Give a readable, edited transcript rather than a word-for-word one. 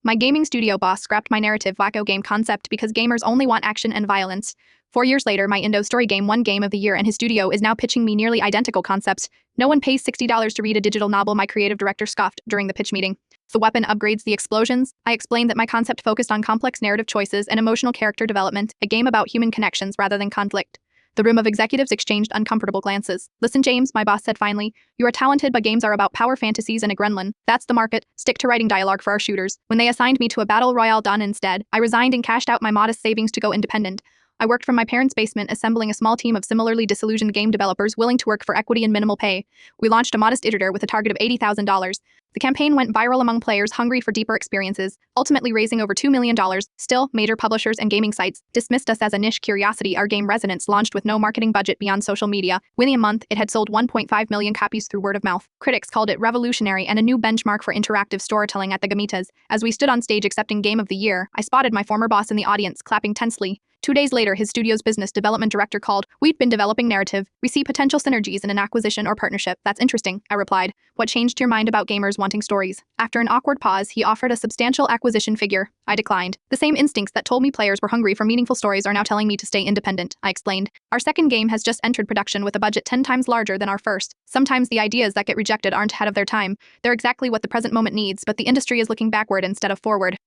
My gaming studio boss scrapped my narrative wacko game concept because gamers only want action and violence. 4 years later, my Indo story game won Game of the Year, and his studio is now pitching me nearly identical concepts. No one pays $60 to read a digital novel, my creative director scoffed during the pitch meeting. The weapon upgrades the explosions. I explained that my concept focused on complex narrative choices and emotional character development, a game about human connections rather than conflict. The room of executives exchanged uncomfortable glances. Listen, James, my boss said finally, you are talented, but games are about power fantasies and a gremlin. That's the market. Stick to writing dialogue for our shooters. When they assigned me to a battle royale done instead, I resigned and cashed out my modest savings to go independent. I worked from my parents' basement, assembling a small team of similarly disillusioned game developers willing to work for equity and minimal pay. We launched a modest iterator with a target of $80,000. The campaign went viral among players hungry for deeper experiences, ultimately raising over $2 million. Still, major publishers and gaming sites dismissed us as a niche curiosity. Our game Resonance launched with no marketing budget beyond social media. Within a month, it had sold 1.5 million copies through word of mouth. Critics called it revolutionary and a new benchmark for interactive storytelling at the Gamitas. As we stood on stage accepting Game of the Year, I spotted my former boss in the audience, clapping tensely. 2 days later, his studio's business development director called. We'd been developing narrative. We see potential synergies in an acquisition or partnership. That's interesting, I replied. What changed your mind about gamers wanting stories? After an awkward pause, he offered a substantial acquisition figure. I declined. The same instincts that told me players were hungry for meaningful stories are now telling me to stay independent, I explained. Our second game has just entered production with a budget 10 times larger than our first. Sometimes the ideas that get rejected aren't ahead of their time. They're exactly what the present moment needs, but the industry is looking backward instead of forward.